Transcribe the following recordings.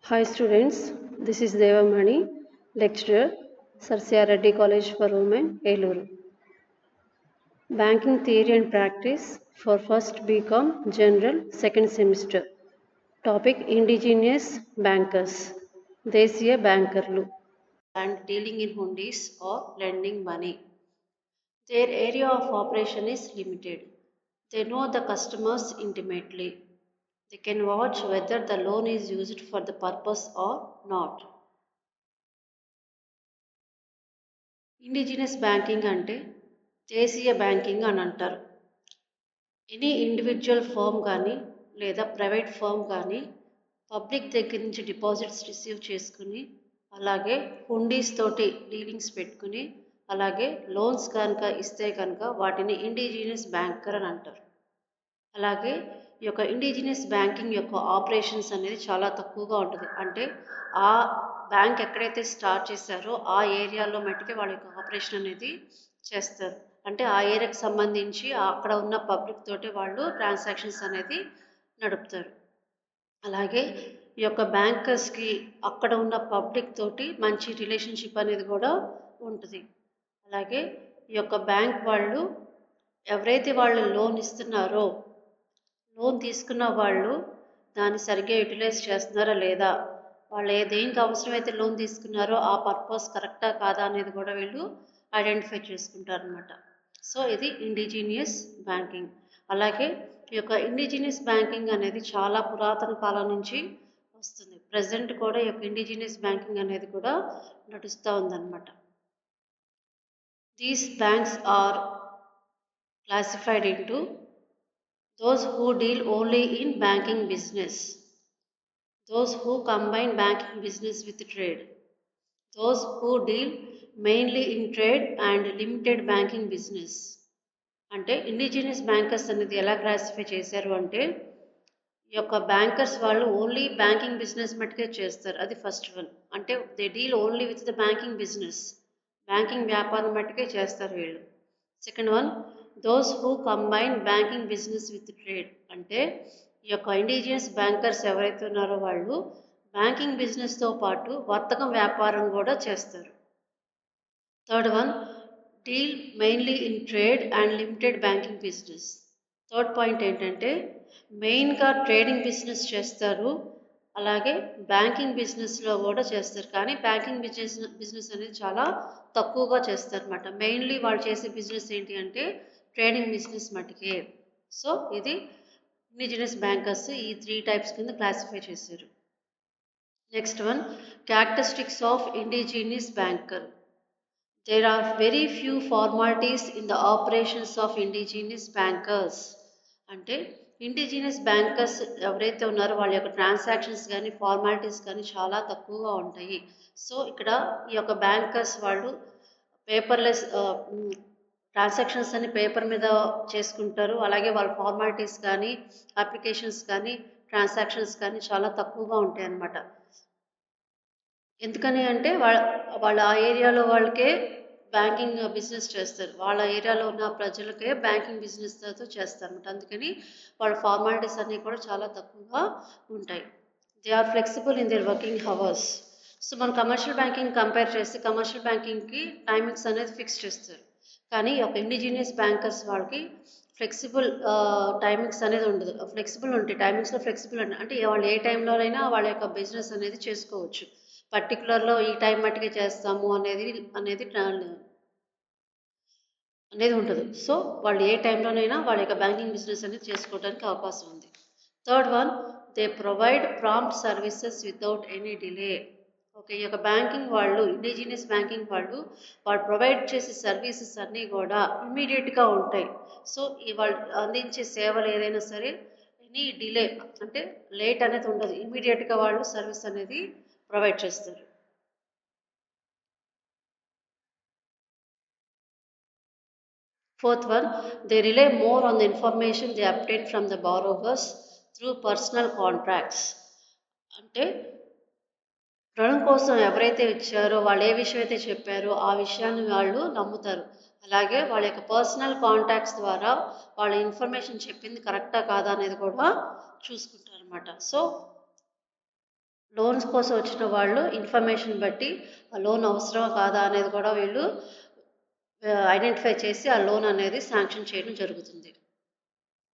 Hi students, this is Devamani, lecturer, Sir Reddy College for Women, Eluru. Banking Theory and Practice for first BCom General second semester. Topic Indigenous Bankers, Desiya Bankerlu, and dealing in hundis or lending money. Their area of operation is limited. They know the customers intimately. They can watch whether the loan is used for the purpose or not. Indigenous banking అంటే దేశీయ banking అని అంటారు. Any individual firm కానీ లేదా private firm కానీ public దగ్గర నుంచి deposits receive చేసుకుని అలాగే హుండీస్ తోటి డీలింగ్స్ పెట్టుకుని అలాగే లోన్స్ కనుక ఇస్తే కనుక వాటిని ఇండిజినస్ బ్యాంకర్ అని అంటారు. అలాగే ఈ యొక్క ఇండిజినస్ బ్యాంకింగ్ యొక్క ఆపరేషన్స్ అనేది చాలా తక్కువగా ఉంటుంది. అంటే ఆ బ్యాంక్ ఎక్కడైతే స్టార్ట్ చేశారో ఆ ఏరియాలో మట్టుకే వాళ్ళ యొక్క ఆపరేషన్ అనేది చేస్తారు. అంటే ఆ ఏరియాకి సంబంధించి అక్కడ ఉన్న పబ్లిక్ తోటి వాళ్ళు ట్రాన్సాక్షన్స్ అనేది నడుపుతారు. అలాగే ఈ యొక్క బ్యాంకర్స్కి అక్కడ ఉన్న పబ్లిక్ తోటి మంచి రిలేషన్షిప్ అనేది కూడా ఉంటుంది. అలాగే ఈ యొక్క బ్యాంక్ వాళ్ళు ఎవరైతే వాళ్ళు లోన్ ఇస్తున్నారో లోన్ తీసుకున్న వాళ్ళు దాన్ని సరిగ్గా యూటిలైజ్ చేస్తున్నారా లేదా, వాళ్ళు దేనికి అవసరమైతే లోన్ తీసుకున్నారో ఆ పర్పస్ కరెక్టా కాదా అనేది కూడా వీళ్ళు ఐడెంటిఫై చేసుకుంటారు అనమాట. సో ఇది ఇండిజినియస్ బ్యాంకింగ్. అలాగే ఈ యొక్క ఇండిజినియస్ బ్యాంకింగ్ అనేది చాలా పురాతన కాలం నుంచి వస్తుంది. ప్రజెంట్ కూడా ఈ యొక్క ఇండిజినియస్ బ్యాంకింగ్ అనేది కూడా నడుస్తూ ఉందన్నమాట. These banks are classified into those who deal only in banking business, those who combine banking business with trade, those who deal mainly in trade and limited banking business. అంటే indigenous bankers అనేది ఎలా classify చేశారు అంటే ఈ యొక్క bankers వాళ్ళు only banking business మట్టుకే చేస్తారు. అది ఫస్ట్ వన్. అంటే they deal only with the banking business, banking వ్యాపారం మట్టుకే చేస్తారు వీళ్ళు. Second one those who combine banking business with trade. అంటే ఈ యొక్క ఇండిజినస్ బ్యాంకర్స్ ఎవరైతే ఉన్నారో వాళ్ళు బ్యాంకింగ్ బిజినెస్తో పాటు వర్తకం వ్యాపారం కూడా చేస్తారు. Third one deal mainly in trade and limited banking business. Third point ఏంటంటే మెయిన్గా ట్రేడింగ్ బిజినెస్ చేస్తారు, అలాగే బ్యాంకింగ్ బిజినెస్లో కూడా చేస్తారు. కానీ బ్యాంకింగ్ బిజినెస్ అనేది చాలా తక్కువగా చేస్తారు అన్నమాట. మెయిన్లీ వాళ్ళు చేసే బిజినెస్ ఏంటి అంటే ట్రేడింగ్ బిజినెస్ మటుకే. సో ఇది ఇండిజినస్ బ్యాంకర్స్ ఈ 3 టైప్స్ కింద క్లాసిఫై చేశారు. Next one characteristics of indigenous banker. There are very few formalities in the operations of indigenous bankers. అంటే ఇండిజినస్ బ్యాంకర్స్ ఎవరైతే ఉన్నారో వాళ్ళ యొక్క ట్రాన్సాక్షన్స్ కానీ ఫార్మాలిటీస్ కానీ చాలా తక్కువగా ఉంటాయి. సో ఇక్కడ ఈ యొక్క బ్యాంకర్స్ వాళ్ళు పేపర్లెస్ ట్రాన్సాక్షన్స్ అన్ని పేపర్ మీద చేసుకుంటారు. అలాగే వాళ్ళ ఫార్మాలిటీస్ కానీ అప్లికేషన్స్ కానీ ట్రాన్సాక్షన్స్ కానీ చాలా తక్కువగా ఉంటాయి అన్నమాట. ఎందుకని అంటే వాళ్ళ ఆ ఏరియాలో వాళ్ళకే బ్యాంకింగ్ బిజినెస్ చేస్తారు. వాళ్ళ ఏరియాలో ఉన్న ప్రజలకే బ్యాంకింగ్ బిజినెస్తో చేస్తారు అన్నమాట. అందుకని వాళ్ళ ఫార్మాలిటీస్ అన్నీ కూడా చాలా తక్కువగా ఉంటాయి. They are flexible in their working hours. So మనం కమర్షియల్ బ్యాంకింగ్ కంపేర్ చేస్తే కమర్షియల్ బ్యాంకింగ్కి టైమింగ్స్ అనేది ఫిక్స్ చేస్తారు. కానీ ఒక ఇండిజినియస్ బ్యాంకర్స్ వాళ్ళకి ఫ్లెక్సిబుల్ టైమింగ్స్ అనేది ఉండదు. ఫ్లెక్సిబుల్ ఉంటాయి, టైమింగ్స్లో ఫ్లెక్సిబుల్ అంటే వాళ్ళు ఏ టైంలోనైనా వాళ్ళ యొక్క బిజినెస్ అనేది చేసుకోవచ్చు. పర్టికులర్లో ఈ టైం మట్టుకే చేస్తాము అనేది ఉండదు. సో వాళ్ళు ఏ టైంలోనైనా వాళ్ళ యొక్క బ్యాంకింగ్ బిజినెస్ అనేది చేసుకోవడానికి అవకాశం ఉంది. Third one they provide prompt services without any delay. Okay, ఈ యొక్క బ్యాంకింగ్ వాళ్ళు ఇండిజినస్ బ్యాంకింగ్ వాళ్ళు ప్రొవైడ్ చేసే సర్వీసెస్ అన్నీ కూడా ఇమ్మీడియట్గా ఉంటాయి. సో వాళ్ళు అందించే సేవలు ఏదైనా సరే ఎనీ డిలే అంటే లేట్ అనేది ఉండదు. ఇమ్మీడియట్గా వాళ్ళు సర్వీస్ అనేది ప్రొవైడ్ చేస్తారు. Fourth one, they rely more on the information they obtain from the borrowers through personal contracts. అంటే రుణం కోసం ఎవరైతే ఇచ్చారో వాళ్ళు ఏ విషయం అయితే చెప్పారో ఆ విషయాన్ని వాళ్ళు నమ్ముతారు. అలాగే వాళ్ళ యొక్క పర్సనల్ కాంటాక్ట్స్ ద్వారా వాళ్ళ ఇన్ఫర్మేషన్ చెప్పింది కరెక్టా కాదా అనేది కూడా చూసుకుంటారు అనమాట. సో లోన్స్ కోసం వచ్చిన వాళ్ళు ఇన్ఫర్మేషన్ బట్టి ఆ లోన్ అవసరమా కాదా అనేది కూడా వీళ్ళు ఐడెంటిఫై చేసి ఆ లోన్ అనేది శాంక్షన్ చేయడం జరుగుతుంది.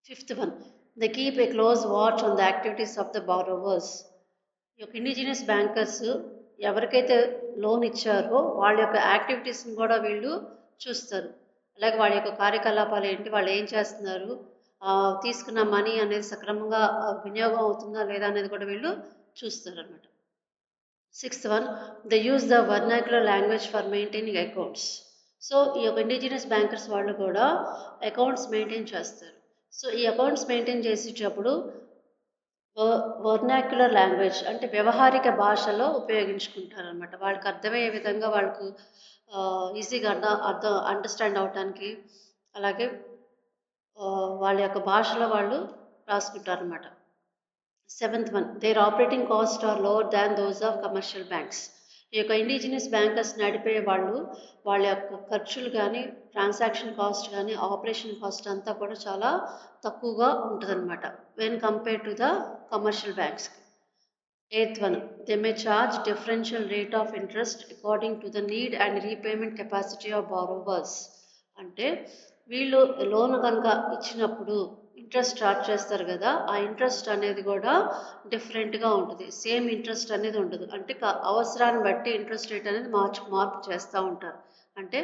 Fifth one, they keep a close watch on the activities of the borrowers. ఈ యొక్క ఇండిజినియస్ బ్యాంకర్స్ ఎవరికైతే లోన్ ఇచ్చారో వాళ్ళ యొక్క యాక్టివిటీస్ని కూడా వీళ్ళు చూస్తారు. అలాగే వాళ్ళ యొక్క కార్యకలాపాలు ఏంటి, వాళ్ళు ఏం చేస్తున్నారు, తీసుకున్న మనీ అనేది సక్రమంగా వినియోగం అవుతుందా లేదా అనేది కూడా వీళ్ళు చూస్తారు అనమాట. Sixth one, they use the vernacular language for maintaining accounts. So ఈ యొక్క ఇండిజినియస్ బ్యాంకర్స్ వాళ్ళు కూడా అకౌంట్స్ మెయింటైన్ చేస్తారు. సో ఈ అకౌంట్స్ మెయింటైన్ చేసేటప్పుడు వర్నాక్యులర్ లాంగ్వేజ్ అంటే వ్యవహారిక భాషలో ఉపయోగించుకుంటారనమాట. వాళ్ళకి అర్థమయ్యే విధంగా వాళ్ళకు ఈజీగా అండర్స్టాండ్ అవటానికి, అలాగే వాళ్ళ యొక్క భాషలో వాళ్ళు రాసుకుంటారనమాట. Seventh one, there operating cost are lower than those of commercial banks. ఈ యొక్క ఇండిజినియస్ బ్యాంకర్స్ నడిపే వాళ్ళు వాళ్ళ యొక్క ఖర్చులు కానీ, ట్రాన్సాక్షన్ కాస్ట్ కానీ, ఆపరేషన్ కాస్ట్ అంతా కూడా చాలా తక్కువగా ఉంటుందన్నమాట when compare to the commercial banks. Eighth one, they may charge differential rate of interest according to the need and repayment capacity of borrowers. అంటే వీళ్ళు లోన్ కనుక ఇచ్చినప్పుడు ఇంట్రెస్ట్ చార్జ్ చేస్తారు కదా, ఆ ఇంట్రెస్ట్ అనేది కూడా డిఫరెంట్గా ఉంటుంది. సేమ్ ఇంట్రెస్ట్ అనేది ఉండదు. అంటే అవసరాన్ని బట్టి ఇంట్రెస్ట్ రేట్ అనేది మార్పు చేస్తూ ఉంటారు. అంటే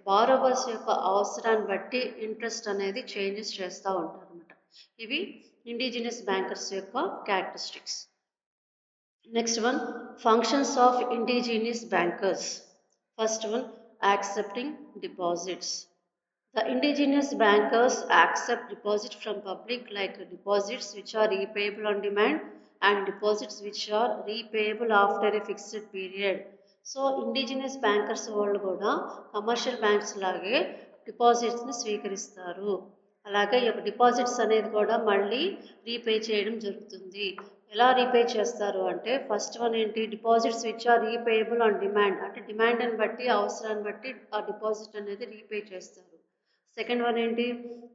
బారోవర్స్ యొక్క అవసరాన్ని బట్టి ఇంట్రెస్ట్ అనేది చేంజెస్ చేస్తూ ఉంటారు అనమాట. ఇవి ఇండిజినియస్ బ్యాంకర్స్ యొక్క characteristics. Next one, functions of indigenous bankers. First one, accepting deposits. The indigenous bankers accept deposits from public, like deposits which are repayable on demand and deposits which are repayable after a fixed period. So indigenous bankers వాళ్ళు కూడా commercial banks లాగే డిపాజిట్స్ని స్వీకరిస్తారు. అలాగే ఈ యొక్క deposits అనేది కూడా మళ్ళీ రీపే చేయడం జరుగుతుంది. ఎలా రీపే చేస్తారు అంటే, ఫస్ట్ వన్ ఏంటి, deposits which are repayable on demand. అంటే డిమాండ్ని బట్టి, అవసరాన్ని బట్టి ఆ డిపాజిట్ అనేది రీపే చేస్తారు. సెకండ్ వన్ ఏంటి,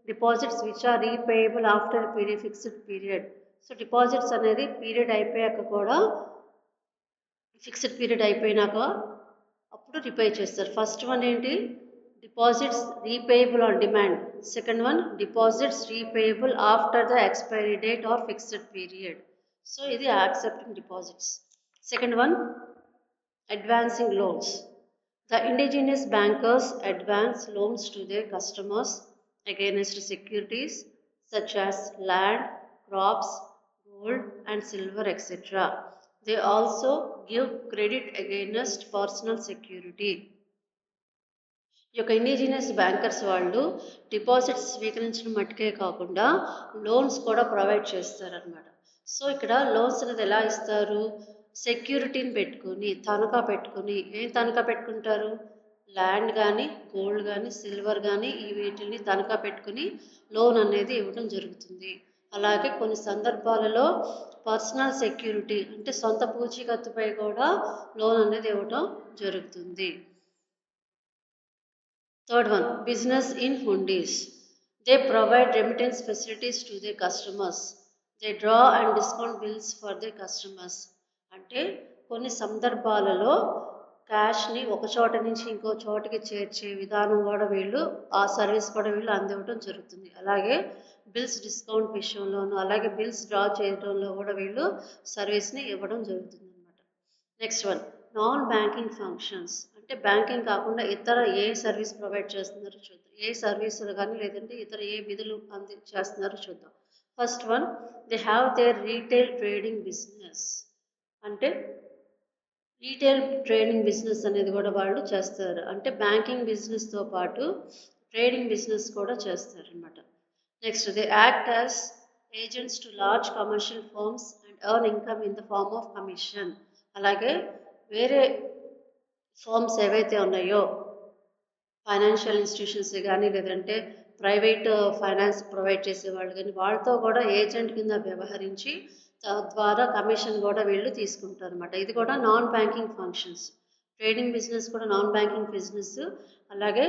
deposits which are repayable after fixed period. So deposits అనేది పీరియడ్ అయిపోయాక కూడా, ఫిక్స్డ్ పీరియడ్ అయిపోయినాక అప్పుడు రీపే చేస్తారు. ఫస్ట్ వన్ ఏంటి, deposits repayable on demand. Second one, deposits repayable after the expiry date or fixed period. So ఇది accepting deposits. Second one, advancing loans. The indigenous bankers advance loans to their customers against securities such as land, crops, gold and silver, etc. They also give credit against personal security. ఈ యొక్క indigenous bankers వాళ్ళు deposits స్వీకరించడం మట్టుకే కాకుండా loans కూడా provide చేస్తారనమాట. So ఇక్కడ loans అనేది ఎలా ఇస్తారు, సెక్యూరిటీని పెట్టుకొని, తనఖా పెట్టుకొని. ఏం తనఖా పెట్టుకుంటారు, ల్యాండ్ కానీ, గోల్డ్ కానీ, సిల్వర్ కానీ, ఈ వీటిని తనఖా పెట్టుకుని లోన్ అనేది ఇవ్వడం జరుగుతుంది. అలాగే కొన్ని సందర్భాలలో పర్సనల్ సెక్యూరిటీ అంటే సొంత పూచీకత్తుపై కూడా లోన్ అనేది ఇవ్వడం జరుగుతుంది. Third one, business in హుండీస్. They provide remittance facilities to they customers. They draw and discount bills for they customers. అంటే కొన్ని సందర్భాలలో క్యాష్ని ఒక చోట నుంచి ఇంకో చోటకి చేర్చే విధానం కూడా వీళ్ళు, ఆ సర్వీస్ కూడా వీళ్ళు అందివ్వడం జరుగుతుంది. అలాగే బిల్స్ డిస్కౌంట్ విషయంలోనూ, అలాగే బిల్స్ డ్రా చేయడంలో కూడా వీళ్ళు సర్వీస్ని ఇవ్వడం జరుగుతుంది అనమాట. Next one, non banking functions. అంటే బ్యాంకింగ్ కాకుండా ఇతర ఏ సర్వీస్ ప్రొవైడ్ చేస్తున్నారో చూద్దాం. ఏ సర్వీసులు కానీ లేదంటే ఇతర ఏ విధులు చేస్తున్నారో చూద్దాం. First one, they have their retail trading business. అంటే రీటైల్ ట్రేడింగ్ బిజినెస్ అనేది కూడా వాళ్ళు చేస్తారు. అంటే బ్యాంకింగ్ బిజినెస్తో పాటు ట్రేడింగ్ బిజినెస్ కూడా చేస్తారు అనమాట. Next, they act as agents to large commercial firms and earn income in the form of commission. అలాగే వేరే ఫర్మ్స్ ఏవైతే ఉన్నాయో, ఫైనాన్షియల్ ఇన్స్టిట్యూషన్స్ కానీ లేదంటే ప్రైవేట్ ఫైనాన్స్ ప్రొవైడ్ చేసేవాళ్ళు కానీ, వాళ్ళతో కూడా ఏజెంట్ కింద వ్యవహరించి తద్వారా కమిషన్ కూడా వీళ్ళు తీసుకుంటారు అనమాట. ఇది కూడా non banking functions. Trading business కూడా నాన్ బ్యాంకింగ్ బిజినెస్. అలాగే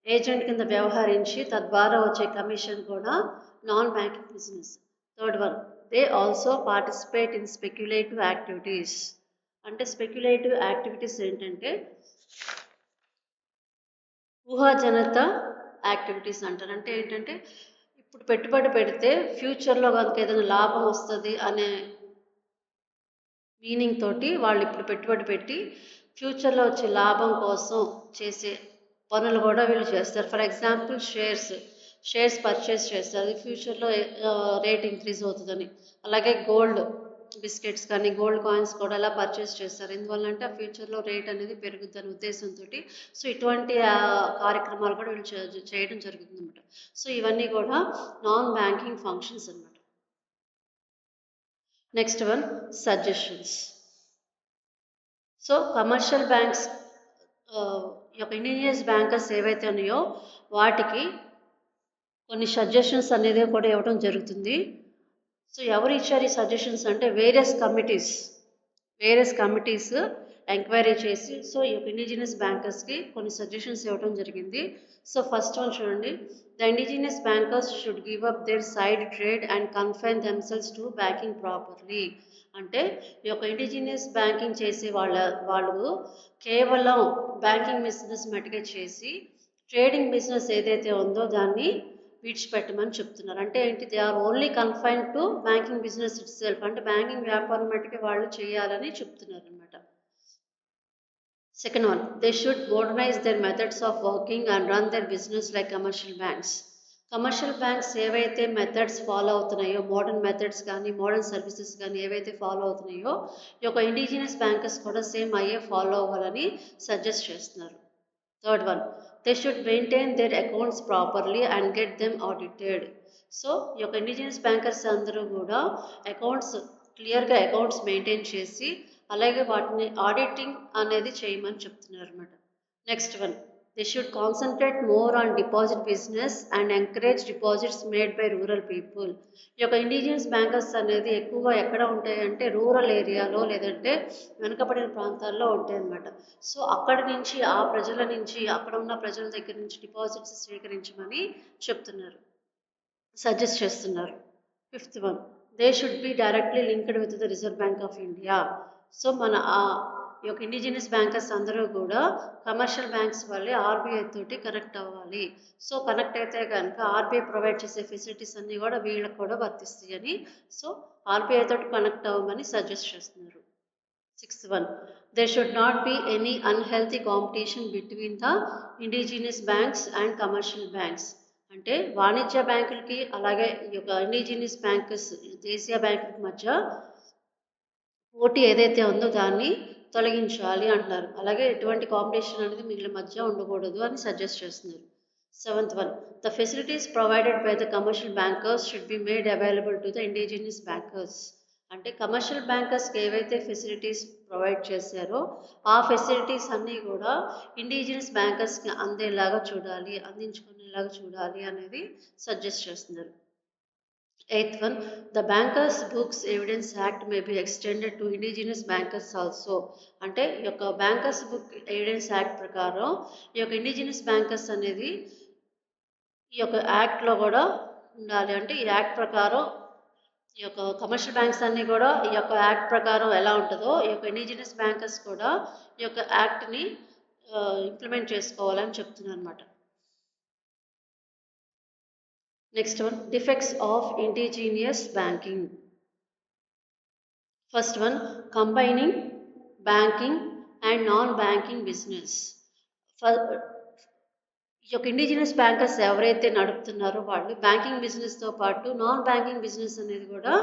ఏజెంట్ కింద వ్యవహరించి తద్వారా వచ్చే కమిషన్ కూడా non banking business. Third one, they also participate in speculative activities. అంటే స్పెక్యులేటివ్ యాక్టివిటీస్ ఏంటంటే ఊహాజనిత యాక్టివిటీస్ అంటారు. అంటే ఏంటంటే ఇప్పుడు పెట్టుబడి పెడితే ఫ్యూచర్లో కనుక ఏదైనా లాభం వస్తుంది అనే మీనింగ్ తోటి వాళ్ళు ఇప్పుడు పెట్టుబడి పెట్టి ఫ్యూచర్లో వచ్చే లాభం కోసం చేసే పనులు కూడా వీళ్ళు చేస్తారు. ఫర్ ఎగ్జాంపుల్ షేర్స్ పర్చేస్ చేస్తారు, అది ఫ్యూచర్లో రేట్ ఇంక్రీజ్ అవుతుందని. అలాగే గోల్డ్ బిస్కెట్స్ కానీ గోల్డ్ కాయిన్స్ కూడా అలా పర్చేస్ చేస్తారు. ఎందువల్లంటే ఆ ఫ్యూచర్లో రేట్ అనేది పెరుగుతుందనే ఉద్దేశంతో. సో ఇటువంటి కార్యక్రమాలు కూడా వీళ్ళు చేయడం జరుగుతుంది అనమాట. సో ఇవన్నీ కూడా నాన్ బ్యాంకింగ్ ఫంక్షన్స్ అనమాట. Next one suggestions. So commercial banks యొక్క ఇండిజినియస్ బ్యాంకర్స్ ఏవైతే ఉన్నాయో వాటికి కొన్ని సజెషన్స్ అనేది కూడా ఇవ్వడం జరుగుతుంది. సో ఎవరు ఇచ్చారు ఈ సజెషన్స్ అంటే వేరియస్ కమిటీస్ ఎంక్వైరీ చేసి సో ఈ యొక్క ఇండిజినియస్ బ్యాంకర్స్కి కొన్ని సజెషన్స్ ఇవ్వడం జరిగింది. సో ఫస్ట్ వన్ చూడండి, the indigenous bankers should give up their side trade and confine themselves to banking properly. అంటే ఈ యొక్క ఇండిజినియస్ బ్యాంకింగ్ చేసే వాళ్ళు కేవలం బ్యాంకింగ్ బిజినెస్ మట్టుగా చేసి ట్రేడింగ్ బిజినెస్ ఏదైతే ఉందో దాన్ని విడిచిపెట్టమని చెప్తున్నారు. అంటే ఏంటి, they are only confined to banking business itself. అంటే బ్యాంకింగ్ వ్యాపారం మట్టుకే వాళ్ళు చేయాలని చెప్తున్నారు అనమాట. Second one, they should modernise their methods of working and run their business like commercial banks. Commercial banks ఏవైతే మెథడ్స్ ఫాలో అవుతున్నాయో, మోడర్న్ మెథడ్స్ కానీ మోడర్న్ సర్వీసెస్ కానీ ఏవైతే ఫాలో అవుతున్నాయో ఈ యొక్క ఇండిజినియస్ బ్యాంకర్స్ కూడా సేమ్ అయ్యే ఫాలో అవ్వాలని సజెస్ట్ చేస్తున్నారు. Third one, they should maintain their accounts properly and get them audited. So ఈ యొక్క ఇండిజినియస్ బ్యాంకర్స్ అందరూ కూడా క్లియర్గా అకౌంట్స్ మెయింటైన్ చేసి అలాగే వాటిని ఆడిటింగ్ అనేది చేయమని చెప్తున్నారు అనమాట. Next one, they should concentrate more on deposit business and encourage deposits made by rural people. ఈ యొక్క ఇండిజినియస్ బ్యాంకర్స్ అనేది ఎక్కువగా ఎక్కడ ఉంటాయంటే రూరల్ ఏరియాలో లేదంటే వెనుకబడిన ప్రాంతాల్లో ఉంటాయి అన్నమాట. సో అక్కడి నుంచి ఆ ప్రజల నుంచి అక్కడ ఉన్న ప్రజల దగ్గర నుంచి డిపాజిట్స్ స్వీకరించమని చెప్తున్నారు, సజెస్ట్ చేస్తున్నారు. Fifth one, they should be directly linked with the reserve bank of India. So మన ఈ యొక్క ఇండిజినియస్ బ్యాంకర్స్ అందరూ కూడా కమర్షియల్ బ్యాంక్స్ వల్లే ఆర్బీఐ తోటి కనెక్ట్ అవ్వాలి. సో కనెక్ట్ అయితే కనుక ఆర్బీఐ ప్రొవైడ్ చేసే ఫెసిలిటీస్ అన్నీ కూడా వీళ్ళకి కూడా వర్తిస్తాయి అని సో ఆర్బీఐ తోటి కనెక్ట్ అవ్వమని సజెస్ట్ చేస్తున్నారు. Sixth one, there should not be any unhealthy competition between the indigenous banks and commercial banks. అంటే వాణిజ్య బ్యాంకులకి అలాగే ఈ యొక్క ఇండిజినియస్ బ్యాంకర్స్ దేశీయ బ్యాంకుల మధ్య పోటీ ఏదైతే ఉందో దాన్ని తొలగించాలి అంటున్నారు. అలాగే ఎటువంటి కాంపిటీషన్ అనేది వీళ్ళ మధ్య ఉండకూడదు అని సజెస్ట్ చేస్తున్నారు. Seventh one, the facilities provided by the commercial bankers should be made available to the indigenous bankers. అంటే కమర్షియల్ బ్యాంకర్స్కి ఏవైతే ఫెసిలిటీస్ ప్రొవైడ్ చేశారో ఆ ఫెసిలిటీస్ అన్నీ కూడా ఇండిజినియస్ బ్యాంకర్స్కి అందించుకునేలాగా చూడాలి అనేది సజెస్ట్ చేస్తున్నారు. Eighth one, the bankers books evidence act may be extended to indigenous bankers also. అంటే ఈ యొక్క బ్యాంకర్స్ బుక్ ఎవిడెన్స్ యాక్ట్ ప్రకారం ఈ యొక్క ఇండిజినియస్ బ్యాంకర్స్ అనేది ఈ యొక్క యాక్ట్లో కూడా ఉండాలి. అంటే ఈ యాక్ట్ ప్రకారం ఈ యొక్క కమర్షియల్ బ్యాంక్స్ అన్నీ కూడా ఈ యొక్క యాక్ట్ ప్రకారం ఎలా ఉంటుందో ఈ యొక్క ఇండిజినియస్ బ్యాంకర్స్ కూడా ఈ యొక్క యాక్ట్ని ఇంప్లిమెంట్ చేసుకోవాలని చెప్తున్నారు అనమాట. Next one, defects of indigenous banking. First one, combining banking and non banking business. ఈ యొక్క ఇండిజినియస్ బ్యాంకర్స్ ఎవరైతే నడుపుతున్నారో వాళ్ళు బ్యాంకింగ్ బిజినెస్తో పాటు నాన్ బ్యాంకింగ్ బిజినెస్ అనేది కూడా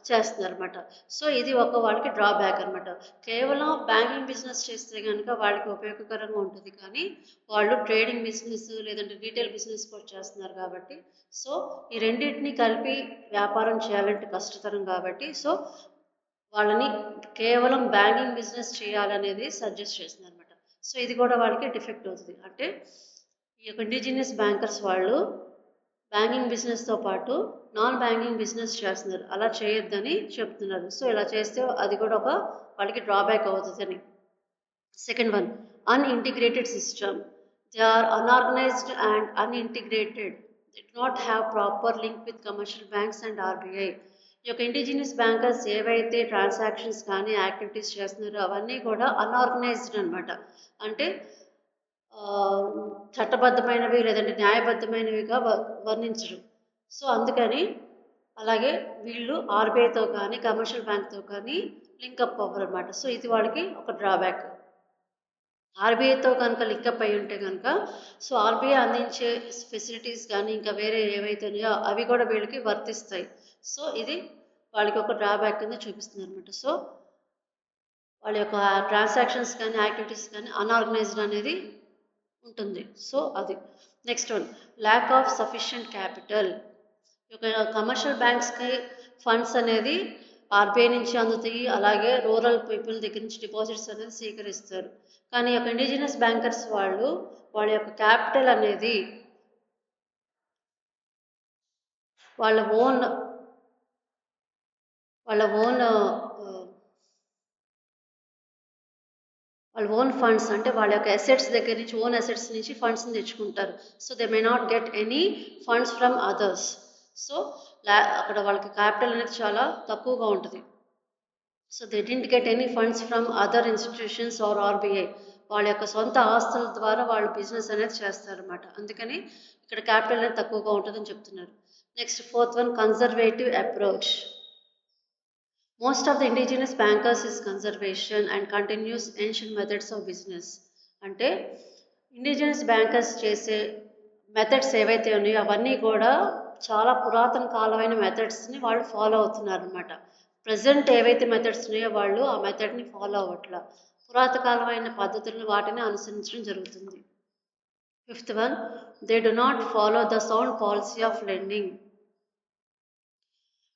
చేస్తున్నారు అనమాట. సో ఇది వాళ్ళకి డ్రాబ్యాక్ అనమాట. కేవలం బ్యాంకింగ్ బిజినెస్ చేస్తే కనుక వాళ్ళకి ఉపయోగకరంగా ఉంటుంది, కానీ వాళ్ళు ట్రేడింగ్ బిజినెస్ లేదంటే రీటైల్ బిజినెస్ కూడా చేస్తున్నారు కాబట్టి సో ఈ రెండింటిని కలిపి వ్యాపారం చేయాలంటే కష్టతరం కాబట్టి సో వాళ్ళని కేవలం బ్యాంకింగ్ బిజినెస్ చేయాలనేది సజెస్ట్ చేస్తున్నారు అనమాట. సో ఇది కూడా వాళ్ళకి డిఫెక్ట్ అవుతుంది. అంటే ఈ యొక్క ఇండిజినియస్ బ్యాంకర్స్ వాళ్ళు బ్యాంకింగ్ బిజినెస్తో పాటు నాన్ బ్యాంకింగ్ బిజినెస్ చేస్తున్నారు, అలా చేయొద్దని చెప్తున్నారు. సో ఇలా చేస్తే అది కూడా వాళ్ళకి డ్రాబ్యాక్ అవుతుందని. Second one, unintegrated system. They are unorganised and unintegrated. They do not have proper link with commercial banks and RBI. ఈ యొక్క ఇండిజినియస్ బ్యాంకర్స్ ఏవైతే ట్రాన్సాక్షన్స్ కానీ యాక్టివిటీస్ చేస్తున్నారో అవన్నీ కూడా అన్ఆర్గనైజ్డ్ అనమాట. అంటే చట్టబద్ధమైనవి లేదంటే న్యాయబద్ధమైనవిగా వర్ణించరు. సో అందుకని అలాగే వీళ్ళు ఆర్బీఐతో కానీ కమర్షియల్ బ్యాంక్తో కానీ లింకప్ అవ్వరు అనమాట. సో ఇది వాళ్ళకి ఒక డ్రాబ్యాక్. ఆర్బీఐతో కనుక లింకప్ అయి ఉంటే కనుక సో ఆర్బీఐ అందించే ఫెసిలిటీస్ కానీ ఇంకా వేరే ఏవైతే ఉన్నాయో అవి కూడా వీళ్ళకి వర్తిస్తాయి. సో ఇది వాళ్ళకి ఒక డ్రాబ్యాక్ కింద చూపిస్తుంది అనమాట. సో వాళ్ళ యొక్క ట్రాన్సాక్షన్స్ కానీ యాక్టివిటీస్ కానీ అన్ఆర్గనైజ్డ్ అనేది ఉంటుంది. సో అది next one, lack of sufficient capital. Commercial బ్యాంక్స్కి ఫండ్స్ అనేది ఆర్బీఐ నుంచి అందుతాయి, అలాగే రూరల్ పీపుల్ దగ్గర నుంచి డిపాజిట్స్ అనేది స్వీకరిస్తారు. కానీ ఒక ఇండిజినస్ బ్యాంకర్స్ వాళ్ళ యొక్క క్యాపిటల్ అనేది వాళ్ళ ఓన్ ఫండ్స్ అంటే వాళ్ళ యొక్క అసెట్స్ దగ్గర నుంచి ఓన్ అసెట్స్ నుంచి ఫండ్స్ని తెచ్చుకుంటారు. So they may not get any funds from others. So అక్కడ వాళ్ళకి క్యాపిటల్ అనేది చాలా తక్కువగా ఉంటుంది. So they didn't get any funds from other institutions or RBI. వాళ్ళ యొక్క సొంత ఆస్తుల ద్వారా వాళ్ళు బిజినెస్ అనేది చేస్తారన్నమాట. అందుకని ఇక్కడ క్యాపిటల్ అనేది తక్కువగా ఉంటుందని చెప్తున్నారు. Next fourth one, conservative approach. Most of the indigenous bankers is conservation and continuous ancient methods of business. అంటే ఇండిజినస్ బ్యాంకర్స్ చేసే మెథడ్స్ ఏవైతే ఉన్నాయో అవన్నీ కూడా చాలా పురాతన కాలమైన మెథడ్స్ని వాళ్ళు ఫాలో అవుతున్నారు అనమాట. ప్రజెంట్ ఏవైతే మెథడ్స్ ఉన్నాయో వాళ్ళు ఆ మెథడ్ని ఫాలో అవ్వట్లా, పురాతకాలమైన పద్ధతులను వాటిని అనుసరించడం జరుగుతుంది. Fifth one, they do not follow the sound policy of lending.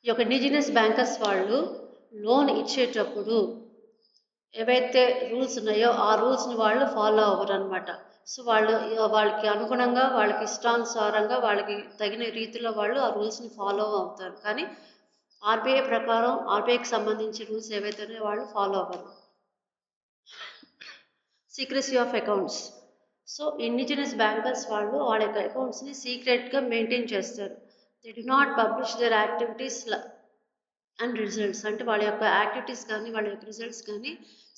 ఈ యొక్క ఇండిజినస్ బ్యాంకర్స్ వాళ్ళు లోన్ ఇచ్చేటప్పుడు ఏవైతే రూల్స్ ఉన్నాయో ఆ రూల్స్ని వాళ్ళు ఫాలో అవ్వరు అనమాట. సో వాళ్ళకి అనుగుణంగా వాళ్ళకి ఇష్టానుసారంగా వాళ్ళకి తగిన రీతిలో వాళ్ళు ఆ రూల్స్ని ఫాలో అవుతారు. కానీ ఆర్బీఐ ప్రకారం ఆర్బీఐకి సంబంధించి రూల్స్ ఏవైతే ఉన్నాయో వాళ్ళు ఫాలో అవ్వరు. Secrecy of accounts. So indigenous bankers వాళ్ళు వాళ్ళ యొక్క అకౌంట్స్ని సీక్రెట్గా మెయింటైన్ చేస్తారు. They do not publish their activities and results. అంటే వాళ్ళ యొక్క యాక్టివిటీస్ కానీ వాళ్ళ యొక్క రిజల్ట్స్ కానీ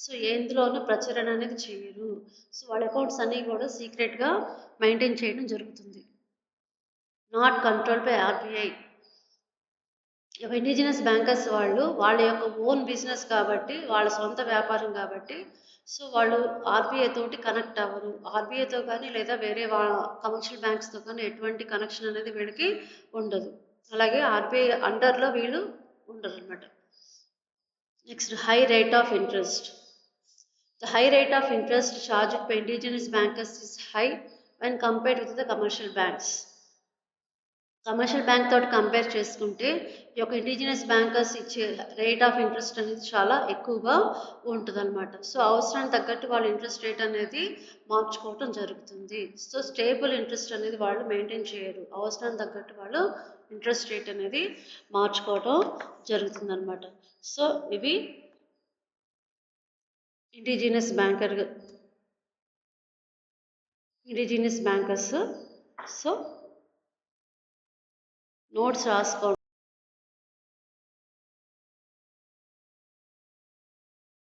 సో ఎందులోనూ ప్రచురణ అనేది చేయరు. సో వాళ్ళ అకౌంట్స్ అన్నీ కూడా సీక్రెట్గా మెయింటైన్ చేయడం జరుగుతుంది. Not control by RBI. Indigenous bankers వాళ్ళ యొక్క ఓన్ బిజినెస్ కాబట్టి వాళ్ళ సొంత వ్యాపారం కాబట్టి సో వాళ్ళు ఆర్బీఐ తోటి కనెక్ట్ అవ్వరు. ఆర్బీఐతో కానీ లేదా వేరే కమర్షియల్ బ్యాంక్స్తో కానీ ఎటువంటి కనెక్షన్ అనేది వీళ్ళకి ఉండదు. అలాగే ఆర్బీఐ అండర్లో వీళ్ళు ఉండరు అనమాట. Next, high rate of interest. The high rate of interest charged by indigenous bankers is high when compared with the commercial banks. Commercial bank తోటి కంపేర్ చేసుకుంటే ఈ యొక్క ఇండిజినస్ బ్యాంకర్స్ ఇచ్చే రేట్ ఆఫ్ ఇంట్రెస్ట్ అనేది చాలా ఎక్కువగా ఉంటుంది అనమాట. సో అవసరానికి తగ్గట్టు వాళ్ళ ఇంట్రెస్ట్ రేట్ అనేది మార్చుకోవటం జరుగుతుంది. సో స్టేబుల్ ఇంట్రెస్ట్ అనేది వాళ్ళు మెయింటైన్ చేయరు. అవసరానికి తగ్గట్టు వాళ్ళు ఇంట్రెస్ట్ రేట్ అనేది మార్చుకోవటం జరుగుతుంది అనమాట. సో ఇవి ఇండిజినస్ బ్యాంకర్స్. సో నోట్స్ రాసుకోండి.